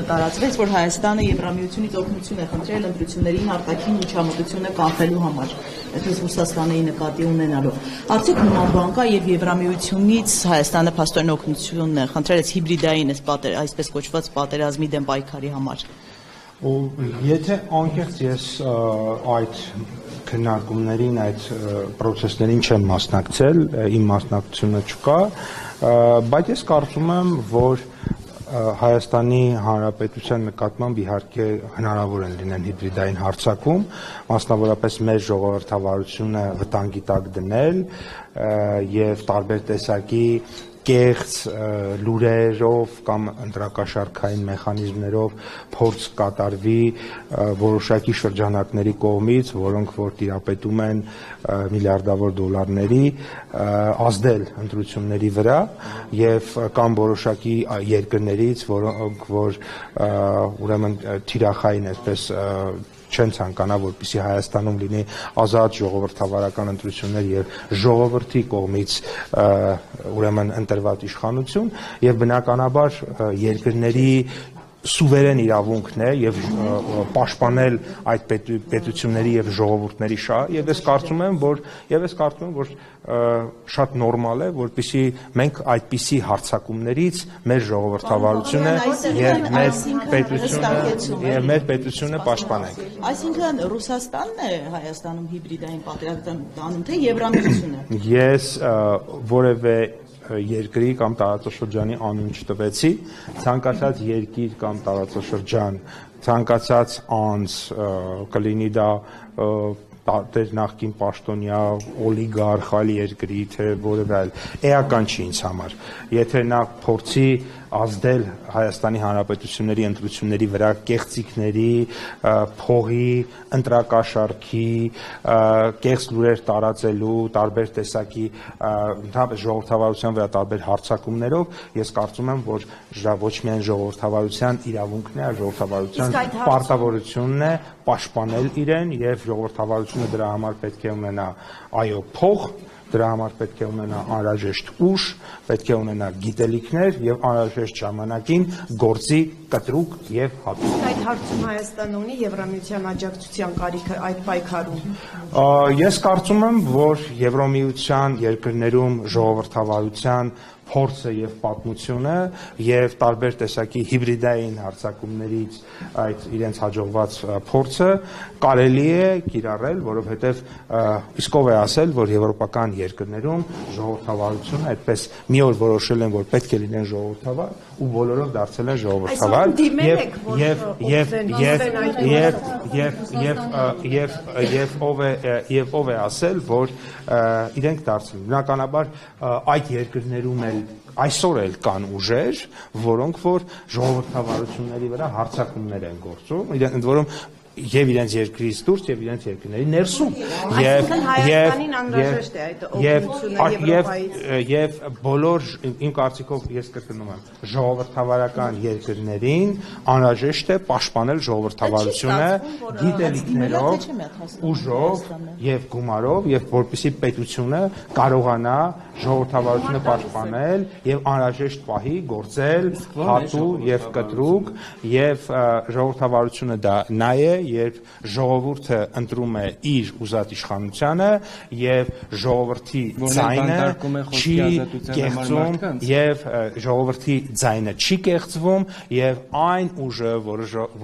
տարածվեց, որ Հայաստանը Եվրամիությունից օգնություն է խնդրել ընտրություններին արտաքին միջամտությունը կանխելու համար, այսպես Ռուսաստանի նկատի ունենալով։ Արդյոք նման բան կա եւ Եվրամիությունից Հայաստանը փաստորեն օգնություն է խնդրել հիբրիդային այսպես կոչված պատերազմի դեմ պայքարի համար։ Եթե անկեղծ ես այդ քննարկումներին, այդ process-ներին չեմ մասնակցել, իմ մասնակցությունը չկա, բայց ես կարծում եմ, որ Հայաստանի Հանրապետության նկատմամբ իհարկե հնարավոր են լինեն հիբրիդային հարձակում, մասնավորապես մեր ժողովրդավարությունը վտանգի տակ դնել եւ տարբեր տեսակի կեղծ լուրերով կամ ընտրակաշարքային մեխանիզմներով փորձ կատարվի որոշակի շրջանակների կողմից, որոնք որ տիրապետում են միլիարդավոր դոլարների, ազդել ընտրությունների վրա եւ կամ որոշակի երկրներից, որոնք որ ուրեմն թիրախային այսպես չեն ցանկանա, որպեսզի Հայաստանում լինի ազատ ժողովրդավարական ընտրություններ եւ ժողովրդի կողմից ուրեմն ընտրված իշխանություն եւ բնականաբար երկրների սուվերեն իրավունքն է եւ պաշտպանել այդ պետությունների եւ ժողովուրդների շահը եւ ես կարծում եմ, որ շատ նորմալ է, որպեսզի մենք այդպիսի հարձակումներից մեր ժողովրդավարությունը եւ մեր պետությունը պաշտպանենք։ Այսինքն Ռուսաստանն է Հայաստանում հիբրիդային պատերազմ տանում, թե Եվրամիությունը։ Ես որևէ երկրի կամ տարածաշրջանի անուն չտվեցի, ցանկացած երկիր կամ տարածաշրջան, ցանկացած անձ կլինի դա տարբեր նախկին պաշտոնյա, օլիգարխ այլ երկրի, թե որևէ այլ, էական չի ինձ համար։ Եթե նա փորձի ազդել Հայաստանի Հանրապետությունների ընտրությունների վրա կեղծիքների, փողի, ընտրակաշարքի, կեղծ լուրեր տարածելու, տարբեր տեսակի ժողովրդավարության վրա տարբեր հարձակումներով, ես կարծում եմ, որ ոչ միայն ժողովրդավարության իրավունքն է, այլ ժողովրդավարության պարտավորությունն է պաշտպանել իրեն եւ ժողովրդավարությունը դրա համար պետք է ունենա այո փող, դրա համար պետք է ունենա անհրաժեշտ ուժ, պետք է ունենա գիտելիքներ եւ անհրաժեշտ ժամանակին գործի կտրուկ եւ հատուկ։ Այդ հարցում Հայաստանը ունի Եվրամիության աջակցության կարիքը այդ պայքարում։ Ես կարծում եմ, որ Եվրամիության երկրներում ժողովրդավարության փորձը եւ պատմությունը եւ տարբեր տեսակի հիբրիդային հարձակումներից այդ իրենց հաջողված փորձը կարելի է կիրառել, որովհետեւ իսկ ով է ասել, որ եվրոպական երկրներում ժողովրդավարությունը այդպես մի օր որոշել են, որ պետք է լինեն ժողովրդավար ու բոլորով դարձել են ժողովրդավար եւ ով է ասել, որ իրենք դարձել։ Բնականաբար այդ երկրներում այսօր էլ կան ուժեր, որոնք որ ժողովրդավարությունների վրա հարձակումներ են գործում, ընդ որում եւ իրենց երկրից դուրս եւ իրենց երկրների ներսում եւ բոլոր իմ կարծիքով ես կրկնում եմ ժողովրդավարական երկրներին անհրաժեշտ է պաշտպանել ժողովրդավարությունը գիտելիքներով, ուժով եւ գումարով եւ որպեսզի պետությունը կարողանա ժողովրդավարությունը պաշտպանել եւ անհրաժեշտ պահի գործել հատուկ եւ կտրուկ եւ ժողովրդավարությունը դա նա է, երբ ժողովուրդը ընտրում է իր ուզած իշխանությանը եւ ժողովրդի ձայնը չի կեղծում եւ ժողովրդի ձայնը չի կեղծվում եւ այն ուժը,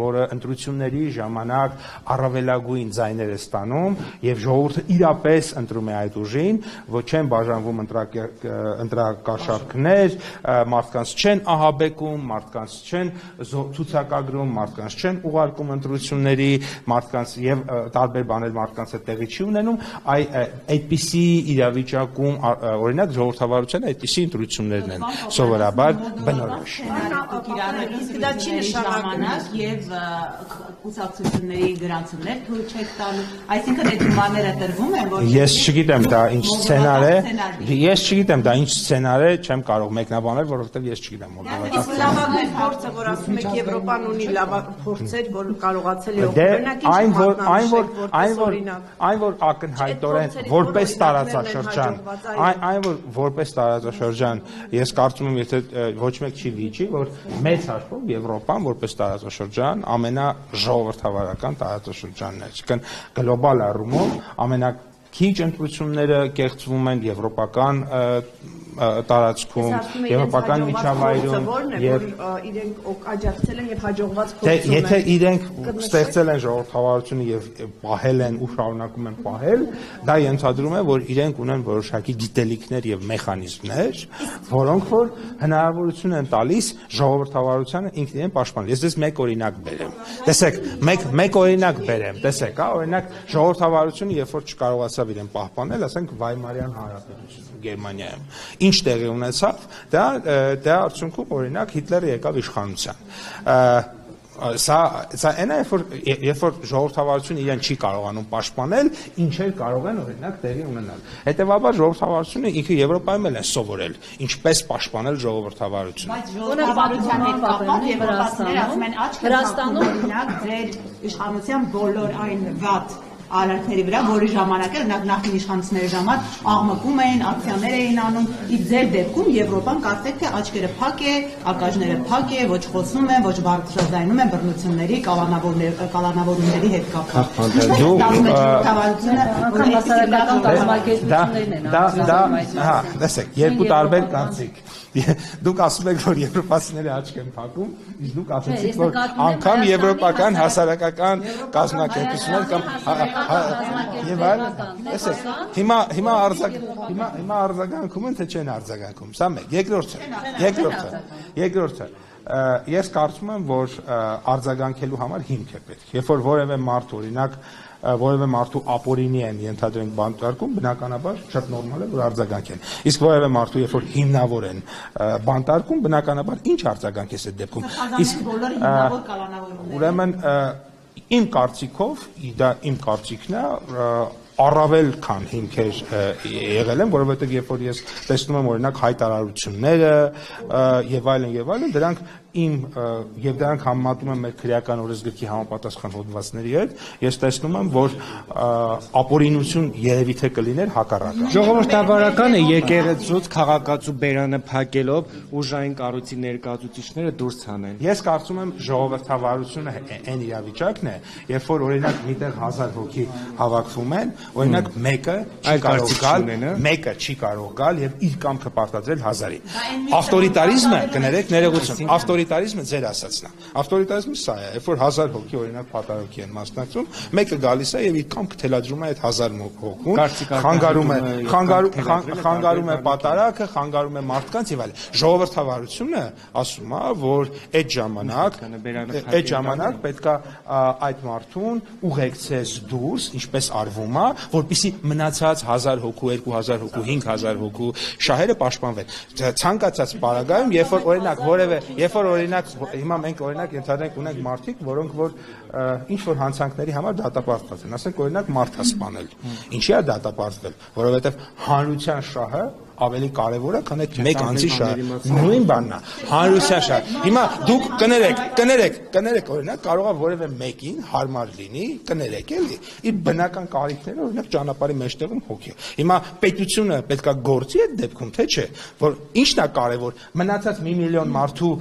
որը ընտրությունների ժամանակ առավելագույն ձայներ է ստանում եւ ժողովուրդը իրապես ընտրում է այդ ուժին, ոչ չեն բաժանվում ընտրակաշարքներ, մարդկանց չեն ահաբեկում, մարդկանց չեն ցուցակագրում, մարդկանց չեն ուղարկում ընտրությունների, մարդկանց եւ տարբեր բաներ մարդկանց հետ տեղի չի ունենում, այդպիսի իրավիճակում օրինակ ժողովրդավարության այդպիսի ընտրություններն են սովորաբար բնորոշ։ Դա չի նշանակում եւ կուսակցությունների գրանցումներ թույլ չեք տալու, այսինքն այդ բաները տրվում են, որ ես չգիտեմ դա ինչ սցենար է, ես չգիտեմ դա ինչ սցենար է, չեմ կարող մեկնաբանել, որովհետեւ ես չգիտեմ Իսկ լավագույն փորձը, որ ասում եք Եվրոպան ունի լավ փորձեր, որ կարողացել է Այն որ ակնհայտորեն որպես տարածաշրջան, որպես տարածաշրջան, ես կարծում եմ, եթե ոչ մեկ չի վիճի, որ մեծ հաշվով Եվրոպան որպես տարածաշրջան ամենաժողովրդավարական տարածաշրջանն է, այսինքն գլոբալ առումով ամենաքիչ ընտրությունները կեղծվում են եվրոպական տարածքում, եվրոպական միջավայրում եւ իրենք աջակցել են եւ հաջողված փորձում են։ Եթե իրենք ստեղծել են ժողովրդավարությունը եւ պահել են ու շարունակում են պահել, դա ենթադրում է, որ իրենք ունեն որոշակի գիտելիքներ եւ մեխանիզմներ, որոնք որ հնարավորություն են տալիս ժողովրդավարությանը ինքն իրեն պաշտպանել։ Ես մեկ օրինակ բերեմ։ Տեսեք, մեկ օրինակ բերեմ, տեսեք, օրինակ ժողովրդավարությունը երբ որ չկարողացավ իրեն պահպանել, ասենք Վայմարյան հանրապետությունը Գերմանիայում ինչ տեղի ունեցավ, դա արդյունքում օրինակ Հիտլերը եկավ իշխանության։ Սա այն է, երբ որ ժողովրդավարությունը իրեն չի կարողանում պաշտպանել, ինչեր կարող են օրինակ տեղի ունենալ։ Հետևաբար ժողովրդավարությունը ինքը Եվրոպայում էլ է սովորել, ինչպես պաշտպանել ժողովրդավարությունը։ Բայց ժողովրդավարության հետ կապված եվրոպացիները ասում են աչք Վրաստանում օրինակ ձեր իշխանության բոլոր այն վատ արարքների վրա, որի ժամանակ էլ նախին իշխանությունների ժամանակ աղմկում էին, ակցիաներ էին անում, իսկ ձեր դեպքում Եվրոպան կարծեք թե աչքերը փակ է, ակաժները փակ է, ոչ խոսում են, ոչ բարձրաձայնում են բռնությունների, կալանավորումների հետ կապված։ Հա, տեսեք, երկու տարբեր կարծիք։ Դուք ասում եք, որ եվրոպացիները աչք են փակում, իսկ դուք ասեցիք, որ անգամ եվրոպական հասարակական կազմակերպություններ կամ եւ այլն, տեսեք, հիմա արձագանքում են, թե չեն արձագանքում, սա մեկ, երկրորդը, ես կարծում եմ, որ արձագանքելու համար հիմք է պետք, երբ որ որևէ մարդ օրինակ որևէ մարդու ապօրինի են ենթադրենք բանտարկում, բնականաբար շատ նորմալ է, որ արձագանքեն։ Իսկ որևէ մարդու երբ որ հիմնավոր են բանտարկում, բնականաբար ինչ արձագանք է այդ դեպքում։ Իսկ ուրեմն իմ կարծիքով, դա իմ կարծիքն է, առավել քան հիմքեր եղել են, որովհետև երբ որ ես տեսնում եմ օրինակ հայտարարությունները եւ այլն, դրանք եւ դրանք համեմատում եմ մեր քրեական օրենսգրքի համապատասխան հոդվածների հետ, ես տեսնում եմ, որ ապօրինություն երևի թե կլիներ հակառակը։ Ժողովրդավարական է եկեղեցուց քաղաքացու բերանը փակելով ուժային կառույցի ներկայացուցիչները դուրս հանեն։ Ես կարծում եմ ժողովրդավարությունը այն իրավիճակն է, երբ որ օրինակ միտեղ 1000 հոգի հավաքվում են, օրինակ մեկը չի կարող գալ եւ իր կամքը պարտադրել 1000-ին։ Ավտորիտարիզմը, կներեք, ներողություն, ավտորիտարիզմը ձեր ասածն է։ Ավտորիտարիզմը սա է, երբ որ 1000 հոգի օրինակ պատարագի են մասնակցում, մեկը գալիս է եւ իր կամքը թելադրում է այդ 1000 հոգուն, խանգարում է պատարագը, խանգարում է մարդկանց եւ այլն։ Ժողովրդավարությունը ասում է, որ այդ ժամանակ պետքա այդ մարդուն ուղեկցես դուրս, ինչպես արվում է, որպեսզի մնացած 1000 հոգու, 2000 հոգու, 5000 հոգու շահերը պաշտպանվեն։ Ցանկացած պարագայում, երբ որ օրինակ հիմա մենք օրինակ ենթադրենք ունենք մարդիկ, որոնք որ ինչ որ հանցանքների համար դատապարտված են, ասենք օրինակ մարդ սպանել։ Ինչի է դատապարտվել, որովհետև հանրության շահը ավելի կարևոր է, քան այդ մեկ անձի շահը։ Նույն բանն է, հանրության շահը։ Հիմա դուք կներեք, օրինակ կարող է որևէ մեկին հարմար լինի, կներեք էլի, իր բնական կարիքները օրինակ ճանապարհի մեջտեղում հոգի։ Հիմա պետությունը պետքա գործի այդ դեպքում, թե չէ, որ ինչն է կարևոր, մնացած 1 միլիոն մարդու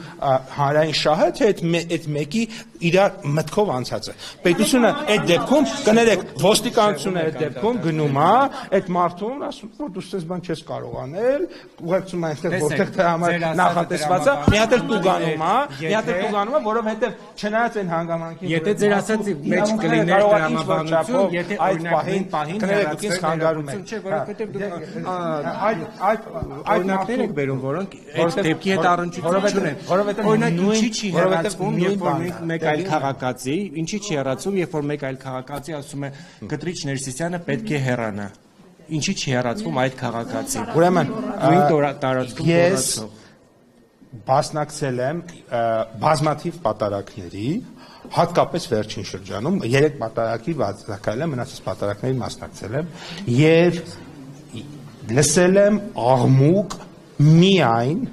հանրային շահը, թե այդ մեկի իր մտքով անցածը։ Պետությունը այդ դեպքում, կներեք, ոստիկանությունը այդ դեպքում գնում է այդ մարդուն, ասում որ դու ստես բան չես կարող անել, ուղեկցում այնտեղ որտեղ թե համար նախատեսված է, մի հատ էլ տուգանում է, որովհետև չնայած այն հանգամանքին, եթե ձեր ասածի մեջ կլիներ տրամաբանություն, եթե այդ պահին կներեք ինձ խանգարում եք, օրինակներ եք բերում, որոնք այդ դեպքի հետ առնչություն չունեն, օրինակ ինչի չի հեռացվում, երբ որ մեկ այլ քաղաքացի, ինչի չի հեռացում, երբ որ մեկ այլ քաղաքացի ասում է Կտրիչ Ներսիսյանը պետք է հեռանա, ինչի չի հեռացվում այդ քաղաքացին։ Ուրեմն ես մասնակցել եմ բազմաթիվ պատարագների, հատկապես վերջին շրջանում 3 պատարագի վազակայել եմ, մնացած պատարագներին մասնակցել եմ եւ լսել եմ աղմուկ միայն,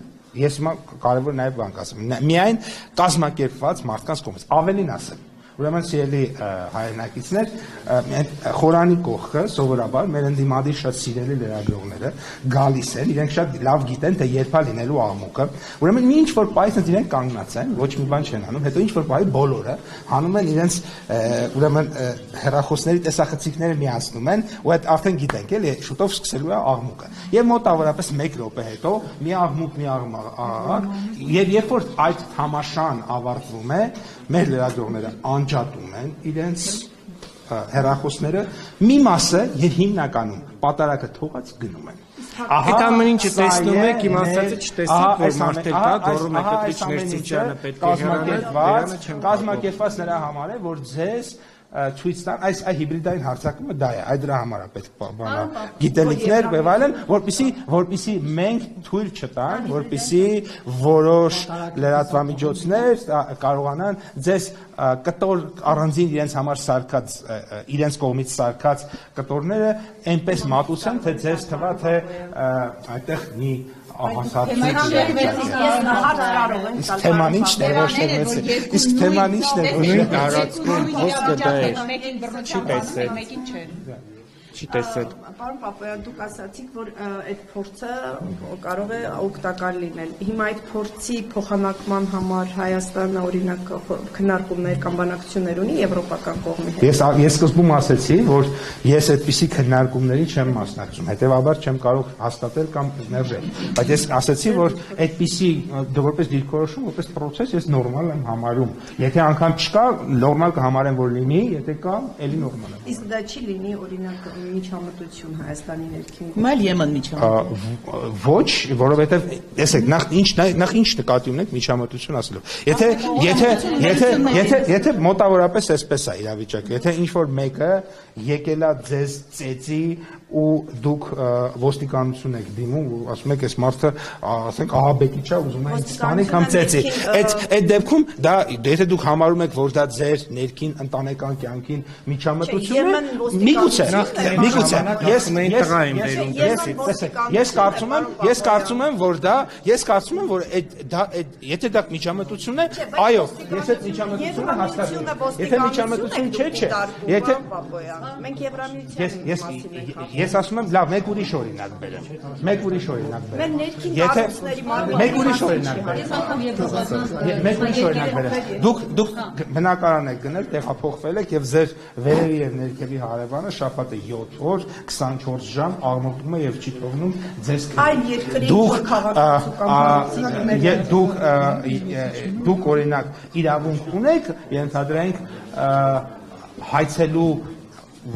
ես կարևոր նաեւ բան կասեմ, միայն կազմակերպված մարդկանց կողմից, ավելին ասեմ, Ուրեմն սիրելի հայրենակիցներ, խորանի կողքը սովորաբար մեր ընդդիմադիր շատ սիրելի լրագրողները գալիս են, իրենք շատ լավ գիտեն, թե երբ է լինելու աղմուկը։ Ուրեմն մի ինչ որ պայից իրենք կանգնած են, ոչ մի բան չեն անում, հետո ինչ որ պայի բոլորը հանում են իրենց ուրեմն հեռախոսների տեսախցիկները միացնում են, ու այդ արդեն գիտենք, էլի շուտով սկսելու է աղմուկը։ Եվ մոտավորապես 1 րոպե հետո մի աղմուկ, եւ երբ որ այդ համաշան ավարտվում է, մեր լրագրողները անջատում են իրենց հեռախոսները, մի մասը եւ հիմնականում պատարակը թողած գնում են։ Այդ ամեն ինչը տեսնում եք, իմ ասածը չտեսեք, որ մարդը կա, գոռում է կտրիչ ներծիչյանը պետք է կազմակերպված նրա համար է, որ ձեզ ցույց տան այս հիբրիդային հարձակումը դա է, այդ դրա համար է պետք բանա գիտելիքներ եւ այլն, որպեսի մենք թույլ չտանք, որպեսի որոշ լրատվամիջոցներ կարողանան ձեզ կտոր առանձին իրենց համար սարքած իրենց կողմից սարքած կտորները այնպես մատուցեն, թե ձեզ թվա թե այդտեղ մի թեման ինչն է, ոչ թե մեծ իսկ թեման ինչն է, որ տարածքում խոսքը դա է, չի տեսել։ Պարոն Պապոյան, դուք ասացիք, որ այդ փորձը կարող է օգտակար լինել։ Հիմա այդ փորձի փոխանակման համար Հայաստանը օրինակ քննարկումներ կամ բանակցություններ ունի եվրոպական կողմի հետ։ Ես սկզբում ասացի, որ ես այդպիսի քննարկումների չեմ մասնակցում, հետեւաբար չեմ կարող հաստատել կամ մերժել։ Բայց ես ասացի, որ այդպիսի որպես դիրքորոշում, որպես process ես նորմալ եմ համարում։ Եթե անգամ չկա, նորմալ կհամարեմ, որ լինի, եթե կա, էլի նորմալ է։ Իսկ դա չի լինի օրինակ միջամտություն Հայաստանի ներքին։ Մայլ Եմեն միջամտություն։ Ոչ, որովհետև տեսեք, նախ ինչ նկատի ունենք միջամտություն ասելով։ Եթե մոտավորապես այսպես է իրավիճակը, եթե ինչ որ մեկը եկել է ձեզ ծեծի ու դուք ոստիկանություն եք դիմում ու ասում եք այս մարդը ասենք ահաբեկիչ է ուզում է ինձ ստանի կամ ծեծի այդ դեպքում դա եթե դուք համարում եք որ դա ձեր ներքին ընտանեկան կյանքին միջամտություն է միգուցե ես կարծում եմ որ եթե դա միջամտություն է այո ես այդ միջամտությունը հասկանում եմ եթե միջամտություն չէ եթե մենք Եվրամիության Ես ասում եմ, լավ, մեկ ուրիշ օրինակ բերեմ։ Մեր ներքին կառույցների Մեկ ուրիշ օրինակ բերեմ։ Դուք բնակարան եք գնել, տեղափոխվել եք եւ ձեր վերևի եւ ներքևի հարևանը շաբաթը 7 օր, 24 ժամ աղմկում է եւ չի թողնում ձեզ այլ երկրի դուք օրինակ իրավունք ունեք, ենթադրենք հայցելու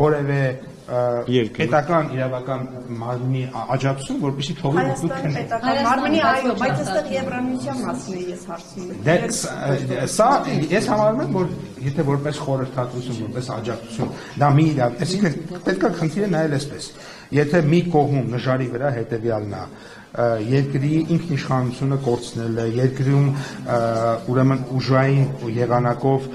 որևէ պետական իրավական մարմնի աջակցություն, որպեսզի թողի դուք պետական մարմնի այո, բայց այստեղ Եվրամիության մասն է ես հարցնում եմ։ Սա ես համարում եմ, որ եթե որպես խորհրդատվություն, որպես աջակցություն, դա մի այսինքն պետք է խնդիրը նայել այսպես։ Եթե մի կողմում նժարի վրա հետևյալն է երկրի ինքնիշխանությունը կորցնելը, երկրում ուրեմն ուժային եղանակով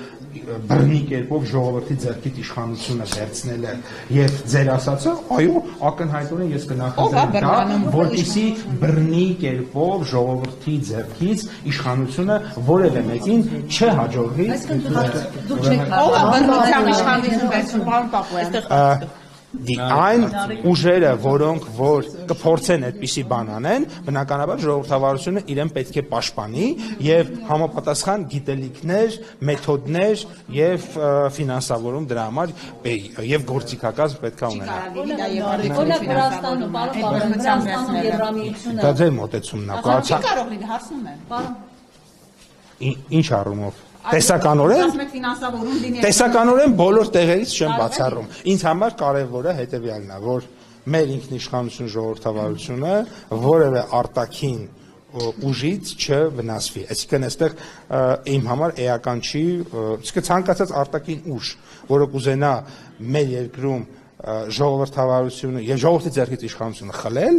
բռնի կերպով ժողովրդի ձեռքից իշխանությունը վերցնելը եւ ձեր ասածը այո ակնհայտորեն ես կնախընտրեմ դա որպեսզի բռնի կերպով ժողովրդի ձեռքից իշխանությունը որևէ մեկին չհաջողվի դուք չեք բռնությամբ իշխանություն վերցնում պարոն Պապոյան այն ուժերը, որոնք որ կփորձեն այդպիսի բան անեն, բնականաբար ժողովրդավարությունը իրեն պետք է պաշտպանի եւ համապատասխան գիտելիքներ, մեթոդներ եւ ֆինանսավորում դրա համար եւ գործիքակազմ պետք է ունենա։ Օրինակ Վրաստանը, պարոն Վրաստանը Եվրամիությունը։ Դա ձեր մոտեցումն է, կարող լինի, հարցնում եմ։ Պարոն Ինչ առումով Տեսականորեն բոլոր տեղերից չեմ բացառում։ Ինձ համար կարևորը հետևյալն է, որ մեր ինքնիշխանություն ժողովրդավարությունը որևէ արտաքին ուժից չվնասվի։ Այսինքն այստեղ իմ համար էական չի, իսկ ցանկացած արտաքին ուժ, որը կուզենա մեր երկրում ժողովրդավարությունը եւ ժողովրդի ձեռքից իշխանությունը խլել,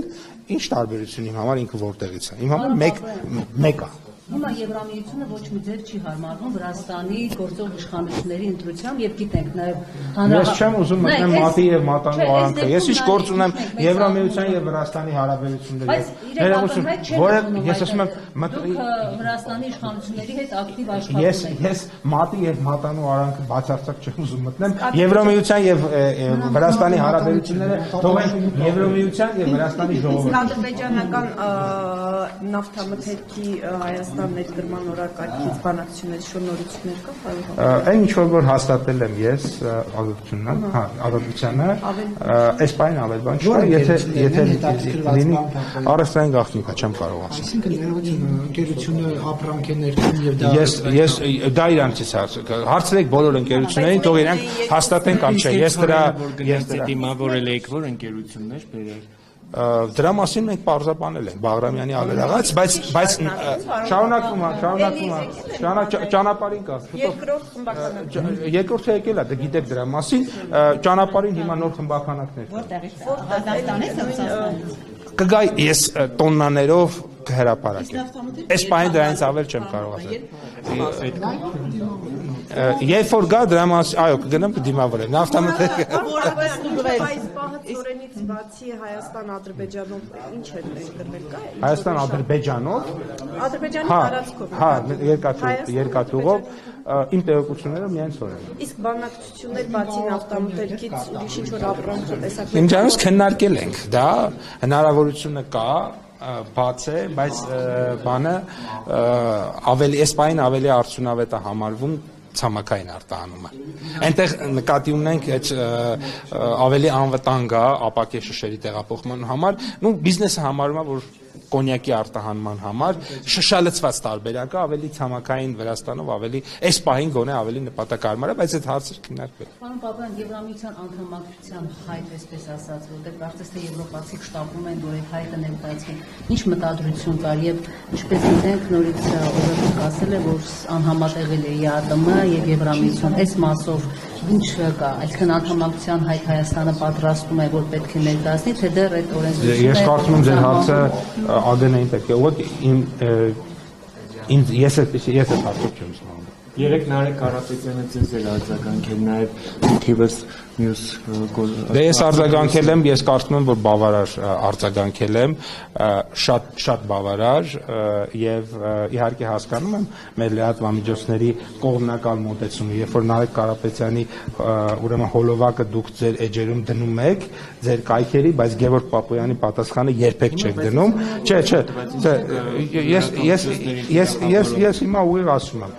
ինչ տարբերություն իմ համար ինքը որտեղից է։ Իմ համար մեկ է։ Հիմա Եվրամիությունը ոչ մի ձև չի հարմարվում Վրաստանի գործող իշխանությունների ընտրությամբ եւ գիտենք նաեւ Ես չեմ ուզում մտնել մատի եւ մատանու արանքը։ Ես ինչ գործ ունեմ Եվրամիության եւ Վրաստանի հարաբերությունների հետ։ Որը ես ասում եմ Վրաստանի իշխանությունների հետ ակտիվ աշխատում եք։ Ես մատի եւ մատանու արանքը բացարձակ չեմ ուզում մտնել։ Եվրամիության եւ Վրաստանի հարաբերությունները թողեն Եվրամիության եւ Վրաստանի ժողովրդի։ Ադրբեջանական նավթամթերքի Հայաստան ներդրման օրակարգից բանակցությունների շնորհիչներ կա։ Այն ինչ որ հաստատել եմ ես ազատությանը, այս բանը ավել բան չկա, եթե լինի առաստային գաղտնիք չեմ կարող ասել։ Այսինքն ընկերությունը ապրանք է ներկայացնում եւ դա Ես դա իրանցից հարցրեք բոլոր ընկերություններին, թող իրանք հաստատեն կամ չէ։ Ես դրա դիմավորել եք որ ընկերություններ բերել Դրա մասին մենք պարզաբանել ենք Բաղրամյանի ավերաղաց, բայց շարունակվում է, ճանապարհին կա։ Երկրորդը եկել է, դե գիտեք դրա մասին, ճանապարհին հիմա նոր խմբականակներ կգա ես տոննաներով կհրապարակեմ։ Այս պահին դրանից ավել չեմ կարող ասել։ Երբ որ գա դրա մասին, այո, կգնամ կդիմավորեմ։ Նավթամթերքը Այս պահը ծորենից բացի Հայաստան-Ադրբեջանով ինչ է ներդրվել կա։ Հայաստան-Ադրբեջանով Ադրբեջանի տարածքով։ Հա, երկաթուղով իմ տեղեկությունները միայն ծորեն։ Իսկ բանակցություններ բացի նավթամթերքից ուրիշ ինչ-որ ապրանք տեսակներ։ Իմջանից քննարկել ենք, դա հնարավորությունը կա բաց է, բայց բանը ավելի այս պահին ավելի արդյունավետ է համարվում ցամաքային արտահանումը։ Այնտեղ նկատի ունենք այդ ավելի անվտանգ է ապակե շշերի տեղափոխման համար, նու բիզնեսը համարում է որ կոնյակի արտահանման համար շշալցված տարբերակը ավելի ցամաքային Վրաստանով ավելի այս պահին գոնե ավելի նպատակարար է, բայց այդ հարցը քննարկվել։ Պարոն Պապյան, Եվրամիության անդամակցության հայտ էսպես ասած, որտեղ կարծես թե եվրոպացիք շտապում են, որ այդ հայտը ներկայացվի, ինչ մտադրություն կար եւ ինչպես գիտենք նորից օրենքն ասել է, որ անհամատեղել է ԵԱՏՄ եւ Եվրամիություն այս մասով ինչ կա, այսինքն անդամակցության հայտ Հայաստանը պատրաստում է, որ պետք է ներկայացնի, թե դեռ այդ օրենսդրությունը։ Ես կարծում եմ ձեր հարցը ԱԳՆ-ին պետք է ուղղակի ես այդ հարցը չեմ զբաղվում։ Երեք Նարեկ Կարապետյանը ձեզ էլ արձագանքել նաև թիվս մյուս Դե ես արձագանքել եմ, ես կարծում եմ, որ բավարար արձագանքել եմ, շատ բավարար եւ իհարկե հասկանում եմ մեր լրատվամիջոցների կողմնակալ մոտեցումը, երբ որ Նարեկ Կարապետյանի ուրեմն հոլովակը դուք ձեր էջերում դնում եք, ձեր կայքերի, բայց Գևորգ Պապոյանի պատասխանը երբեք չեք դնում։ Ես հիմա ուղիղ ասում եմ,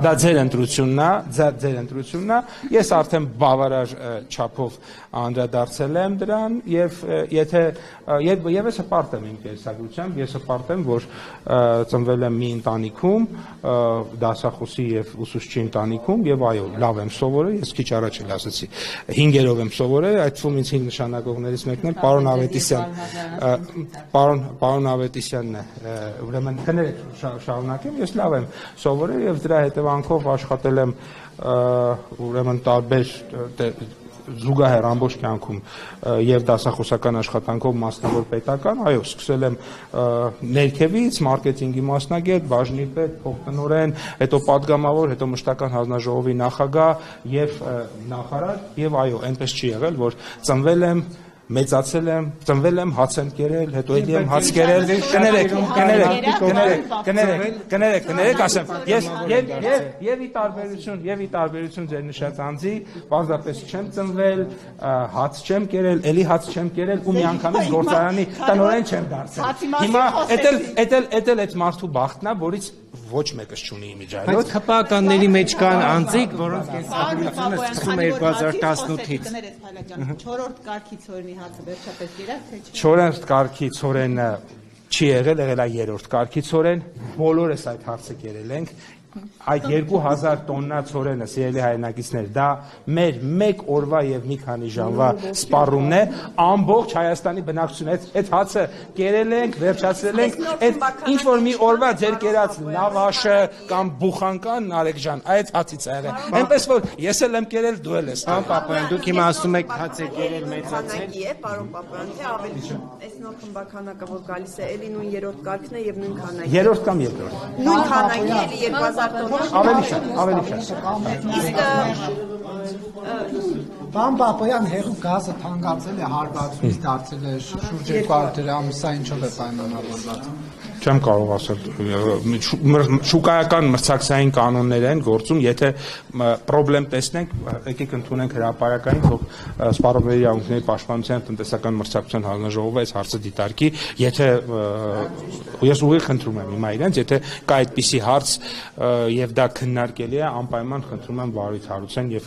դա ձեր ընտրությունն է, ես արդեն բավարար չափով անդրադարձել եմ դրան եւ ես հպարտ եմ իմ կենսագրությամբ, ես հպարտ եմ, որ ծնվել եմ մի ընտանիքում, դասախոսի եւ ուսուցչի ընտանիքում եւ այո, լավ եմ սովորել, ես քիչ առաջ էլ ասացի, 5-ով եմ սովորել, այդ թվում ինձ 5 նշանակողներից մեկն է պարոն Ավետիսյան, պարոն Ավետիսյանն է, ուրեմն կներեք շարունակեմ, ես լավ եմ սովորել եւ դրա հետևանքով աշխատել եմ ուրեմն տարբեր զուգահեռ ամբողջ կյանքում եւ դասախոսական աշխատանքով մասնավոր պետական, այո, սկսել եմ ներքևից, մարքեթինգի մասնագետ, բաժնի պետ, փոխտնօրեն, հետո падգամավոր, հետո մշտական հանձնաժողովի նախագահ եւ նախարար եւ այո, այնպես չի եղել, որ ծնվել եմ մեծացել եմ, ծնվել եմ, հաց եմ կերել, հետո էլի եմ հաց կերել, կներեք, ասեմ, ես եւ ի տարբերություն ձեր նշած անձի, պարզապես չեմ ծնվել, հաց չեմ կերել, էլի հաց չեմ կերել ու մի անգամից գործարանի տնօրեն չեմ դարձել։ Հիմա էդ այդ մարդու բախտն է, որից ոչ մեկս չունի իմիջայլոց։ Բայց քպականների մեջ կան անձիկ, որոնց կենսագրությունը սկսում է 2018-ից։ 4-րդ կարգի ցորենի հացը վերջապես ելավ թե չէ։ 4-րդ կարգի ցորենը չի եղել է 3-րդ կարգի ցորեն, բոլորս այդ հարցը կերել ենք, այդ 2000 տոննա ցորենը, սիրելի հայրենակիցներ, դա մեր մեկ օրվա եւ մի քանի ժամվա սպառումն է, ամբողջ Հայաստանի բնակչությունը այդ հացը կերել ենք, վերջացրել ենք, այդ ինչ որ մի օրվա ձեր կերած լավաշը կամ բուխանկան, Նարեկ ջան, այդ հացից է եղել։ Այնպես որ ես էլ եմ կերել, դու էլ ես։ Պարոն Պապոյան, դուք հիմա ասում եք հաց եք կերել մեծացել։ Է, պարոն Պապոյան, թե ավելի այս նոր խմբականակը որ գալիս է, էլի նույն երրորդ կարգն է եւ նույն քանակի։ Երրորդ կամ երկրորդ։ Նույն քանակի էլի 2000 տոննա։ Ավելի շատ, ավելի շատ։ Իսկ Պարոն Պապոյան, հեղուկ գազը թանկացել է, հարվածից դարձել է շուրջ 200 դրամ, սա ինչով է պայմանավորված։ Չեմ կարող ասել, շուկայական մրցակցային կանոններ են գործում, եթե պրոբլեմ տեսնենք, եկեք ընդունենք հրապարակային, թող սպառողների իրավունքների պաշտպանության տնտեսական մրցակցության հանձնաժողովը այս հարցը դիտարկի, եթե ես ուղիղ խնդրում եմ հիմա իրենց, եթե կա այդպիսի հարց եւ դա քննարկելի է, անպայման խնդրում եմ Վարույթ Հարությունյան եւ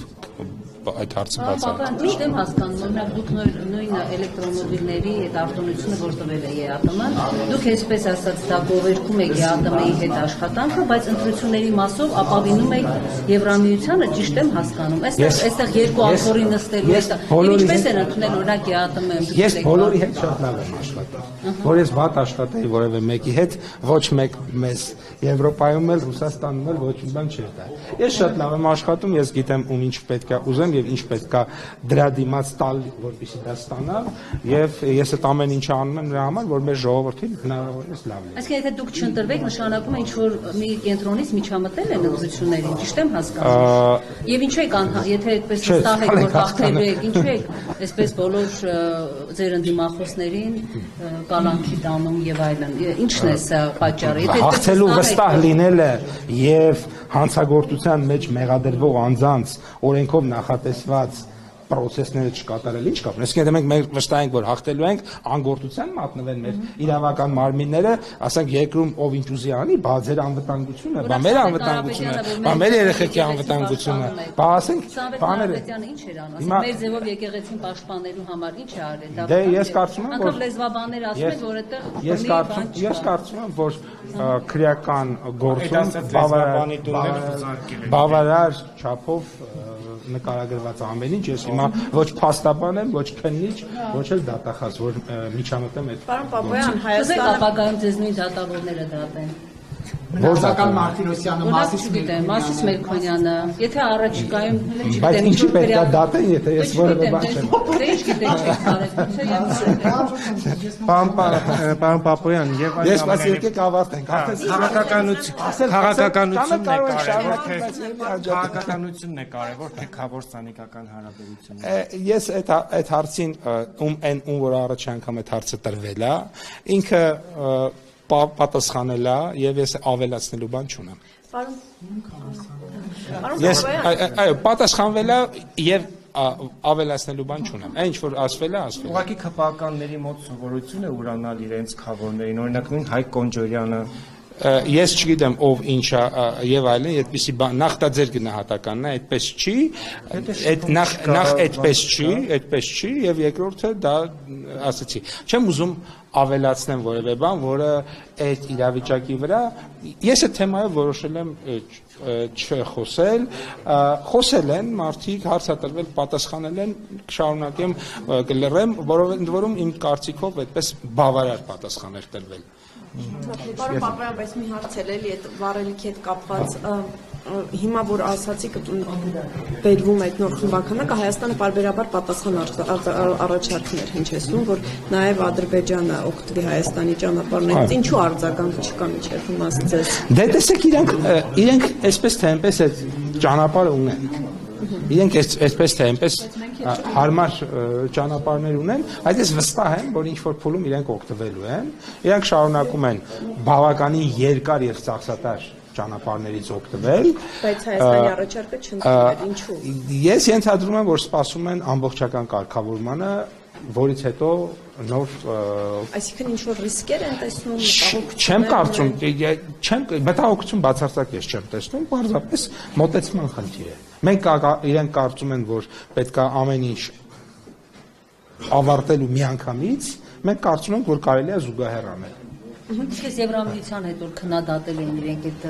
այդ հարցը բացառել։ Ճիշտ եմ հասկանում, օրինակ դուք նույն էլեկտրոմոբիլների այդ արտոնությունը որ տվել է ԵԱՏՄ-ն, դուք այսպես ասած դա գովերքում եք ԵԱՏՄ-ի հետ աշխատանքը, բայց ընտրությունների մասով ապավինում եք Եվրամիությանը, ճիշտ եմ հասկանում։ Այստեղ երկու աթոռի նստելու է։ Ինչպես են ընդունել օրինակ ԵԱՏՄ-ը։ Ես բոլորի հետ շատ լավ եմ աշխատում։ Որ ես վատ աշխատեի որևէ մեկի հետ, ոչ մեկ մեզ Եվրոպայում էլ, Ռուսաստանում էլ ոչ մի բան չէր դա։ Ես շատ լավ եմ աշխատում, ես գիտեմ ում ինչ պետք է ուզեմ եւ ինչ պետք է դրա դիմաց տալ, որպեսզի դա ստանա, եւ ես այդ ամեն ինչը անում եմ նրա համար, որ մեր ժողովրդին հնարավորինս լավ լինի։ Այսինքն եթե դուք չընտրվեք, նշանակում է ինչ որ մի կենտրոնից միջամտել են ընտրություններին, ճիշտ եմ հասկանում։ Եվ ինչու եք եթե այդպես վստահ եք, որ հաղթելու եք, ինչու եք այսպես բոլոր ձեր ընդդիմախոսներին կալանքի տանում եւ այլն։ Ինչն է սա պատճառը։ Եթե հաղթելու վստահ լինելը եւ հանցագործության մեջ մեղադրվող անձանց օրենքով նախատեսված պրոցեսները չկատարել, ինչ կապ։ Այսինքն մենք վստահ ենք, որ հաղթելու ենք, անգործության մատնվեն մեր իրավական մարմինները, ասենք երկրում ով ինչ ուզի անի, բա ձեր անվտանգությունը, բա մեր անվտանգությունը, բա մեր երեխեքի անվտանգությունը, բա ասենք բաները։ Ինչ էր անում, մեր ձևով եկեղեցին պաշտպանելու համար ինչ է արել։ Դե ես կարծում եմ, որ լեզվաբաններ ասում են, որ այդտեղ ես կարծում եմ, որ քրեական գործում բավարար չափով նկարագրված ամեն ինչ, ես հիմա ոչ փաստաբան եմ, ոչ քննիչ, ոչ էլ դատախազ, որ միջամտեմ այդ։ Պարոն Պապոյան, Հայաստանը ապագայում ձեզ նույն դատավորները դատեն։ Մնացական Մարտիրոսյանը, Մասիս Մելքոնյանը, եթե առաջիկայում չգիտեմ, բայց ինչի պետք է դատեն, եթե ես որևէ բան չեմ։ Դե ինչ գիտեք, Պարոն Պապոյան, եւ Ես ասի եկեք ավարտենք։ Քաղաքականությունն է կարևոր, թե քավոր սանիկական հարաբերությունները։ Ես այդ հարցին ում որ առաջ անգամ այդ հարցը տրվել է, ինքը պատասխանել է եւ ես ավելացնելու բան չունեմ։ Ես այո, պատասխանվել է եւ ավելացնելու բան չունեմ։ Այն ինչ որ ասվել է, ասվել է։ Ուղղակի քպականների մոտ սովորություն է ուրանալ իրենց քավորներին, օրինակ նույն Հայկ Կոնջորյանը։ Ես չգիտեմ ով ինչա եւ այլն, այդպեսի բան նախ դա ձեր գնահատականն է, այդպես չի, նախ այդպես չի եւ երկրորդը դա ասացի։ Չեմ ուզում ավելացնեմ որևէ բան, որը այդ իրավիճակի վրա ես այդ թեմայով որոշել եմ չխոսել, խոսել են մարդիկ, հարցատրվել, պատասխանել են, շարունակեմ կլռեմ, որովհետեւ իմ կարծիքով այդպես բավարար պատասխաններ տրվել։ Պարոն Պապոյան, բայց մի հարց էլի այդ վառելիքի հետ կապված հիմա որ ասացիք բերվում այդ նոր խմբականակը Հայաստանը պարբերաբար պատասխան առաջարկներ հնչեցնում, որ նաև Ադրբեջանը օգտվի Հայաստանի ճանապարհներից, ինչու արձագանք չկա միջև հիմա ձեզ։ Դե տեսեք իրենք այսպես թե այնպես այդ ճանապարհը ունեն։ Իրենք այսպես թե այնպես հարմար ճանապարհներ ունեն, բայց ես վստահ եմ, որ ինչ որ փուլում իրենք օգտվելու են։ Իրենք շարունակում են բավականին երկար եւ ծախսատար ճանապարհներից օգտվել։ Բայց Հայաստանի առաջարկը չընդունել, ինչու։ Ես ենթադրում եմ, որ սպասում են ամբողջական կարգավորմանը, որից հետո նոր այսինքն ինչ որ ռիսկեր են տեսնում, չեմ կարծում, մտահոգություն բացարձակ ես չեմ տեսնում, պարզապես մոտեցման խնդիր է։ Մենք իրենք կարծում են, որ պետք է ամեն ինչ ավարտելու միանգամից, մենք կարծում ենք, որ կարելի է զուգահեռ անել։ Իսկ Եվրամիության հետ որ քննադատել են իրենք այդ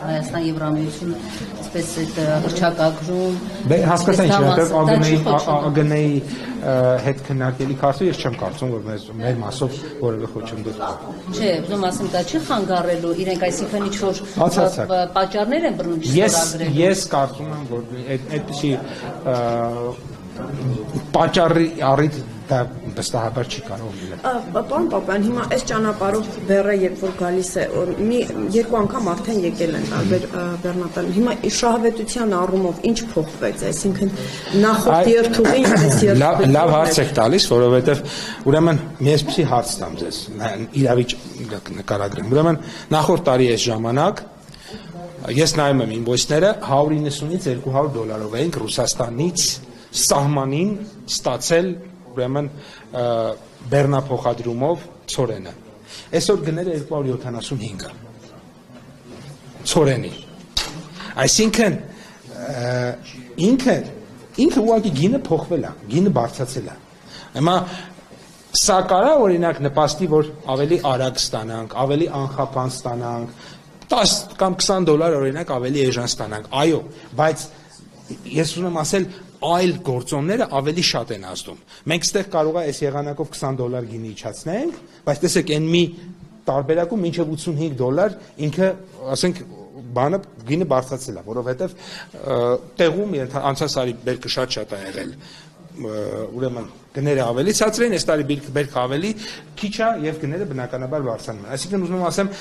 Հայաստան Եվրամիություն, այսպես այդ հռչակագրում։ Դե հասկացա ինչ է, ԱԳՆ-ի հետ քննարկելի քարտը ես չեմ կարծում որ մեր մասով որևէ խոչընդոտ կա։ Չէ, ուզում ասեմ դա չի խանգարելու իրենք այսինքն ինչ որ պատճառներ են բռնում չստորագրելու։ Ես կարծում եմ որ այդպիսի պատճառի առիթ դա վստահաբար չի կարող լինել։ Պարոն Պապյան, հիմա այս ճանապարհով բեռը երբ որ գալիս է, երկու անգամ արդեն եկել են տարբեր բեռնատարներ։ Հիմա շահավետության առումով ինչ փոխվեց, այսինքն նախորդ երթուղին այս երթուղին։ Լավ հարց եք տալիս, որովհետև ուրեմն մի այսպիսի հարց տամ ձեզ, իրավիճ նկարագրեմ։ Ուրեմն նախորդ տարի այս ժամանակ ես նայում եմ ինվոյսները 190-ից $200 էինք Ռուսաստանից սահմանին ստացել ուրեմն բեռնափոխադրումով ցորենը։ Այսօր գները 275-ը ցորենի։ Այսինքն ինքը ուղղակի գինը փոխվել է, գինը բարձրացել է։ Հիմա սա կարա օրինակ նպաստի, որ ավելի արագ ստանանք, ավելի անխափան ստանանք, 10 կամ $20 օրինակ ավելի էժան ստանանք։ Այո, բայց ես ուզում եմ ասել այլ գործոնները ավելի շատ են ազդում։ Մենք ստեղ կարող է այս եղանակով $20 գինի իջացնենք, բայց տեսեք այն մի տարբերակում մինչև $85 ինքը, ասենք, բանը գինը բարձրացել է, որովհետև տեղում անցած տարի բերքը շատ է եղել։ Ուրեմն գները ավելի ցածր են, այս տարի բերքը ավելի քիչ է եւ գները բնականաբար բարձրանում են։ Այսինքն ուզում եմ ասեմ,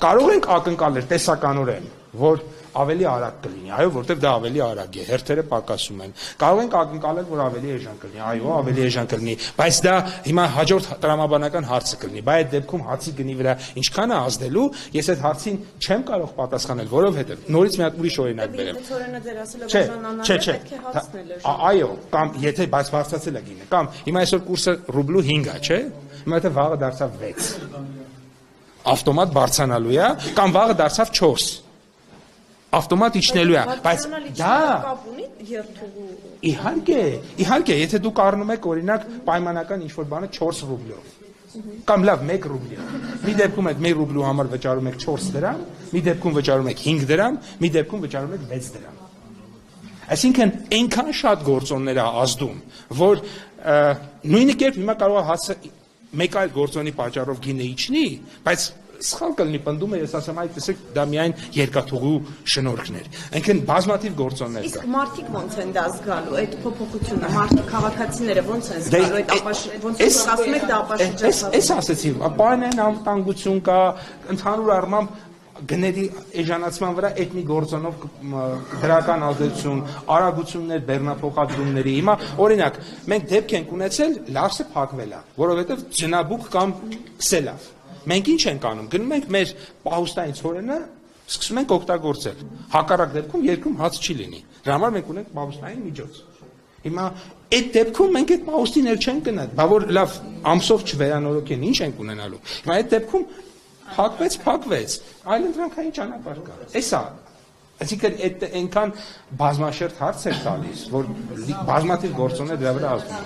կարող ենք ակնկալել տեսականորեն, որ ավելի արագ կլինի, այո, որտեվ դա ավելի արագ է, հերթերը պակասում են։ Կարող ենք ակնկալել, որ ավելի էժան կլինի, այո, ավելի էժան կլինի, բայց դա հիմա հաջորդ տրամաբանական հարցը կլինի։ Բայց այդ դեպքում հացի գնի վրա ինչքան է ազդելու, ես այդ հարցին չեմ կարող պատասխանել, որովհետև նորից մի հատ ուրիշ օրինակ բերեմ։ Ցորենը ձեր ասել եք բաժանանալը պետք է հասնել։ Այո, կամ եթե բայց բարձրացել է գինը, կամ հիմա այսօր կուրսը ռուբլու 5 է, չէ՞։ Հիմա եթե վաղը դարձավ 6։ Ավտոմատ բարձրանալու է, կամ վաղը դարձավ 4։ Ավտոմատ իջնելու է, բայց դա իհարկե, եթե դուք առնում եք օրինակ պայմանական ինչ-որ բանը 4 ռուբլով, կամ լավ 1 ռուբլով, մի դեպքում եք 1 ռուբլու համար վճարում եք 4 դրամ, մի դեպքում վճարում եք 5 դրամ, մի դեպքում վճարում եք 6 դրամ։ Այսինքն այնքան շատ գործոններ է ազդում, որ նույնը կերպ հիմա կարող է հասը մեկ այլ գործոնի պատճառով գինը իջնի, բայց սխալ կլինի, պնդում է, ես ասեմ, այդ տեսեք, դա միայն երկաթուղու շնորհքներ։ Այնքան բազմաթիվ գործոններ կա։ Իսկ մարդիկ ոնց են դա զգալու, այդ փոփոխությունը, մարդիկ քաղաքացիները ոնց են զգալու, այդ ոնց ասում եք դա ապաշրջացավ։ Այս ասեցի, բանեն անվտանգություն կա, ընդհանուր առմամբ գների էժանացման վրա էթնիկ գործոնով դրական ազդեցություն, արագություններ բեռնափոխադրումների։ Հիմա օրինակ, մենք դեպք ենք ունեցել, լարսը փակվել է, որովհետև ջնաբուկ կամ սելավ։ Մենք ինչ ենք անում, գնում ենք մեր պահուստային ցորենը, սկսում ենք օգտագործել։ Հակառակ դեպքում երկրում հաց չի լինի։ Դրա համար մենք ունենք պահուստային միջոց։ Հիմա այդ դեպքում մենք այդ պահուստին էլ չենք գնա, բա որ լավ ամսով չվերանորոգեն, ինչ ենք ունենալու։ Հիմա այդ դեպքում փակվեց, այլ ընտրանքային ճանապարհ կա։ Էսա, այսինքն այդ այնքան բազմաշերտ հարց է տալիս, որ բազմաթիվ գործոններ դրա վրա ազդում են։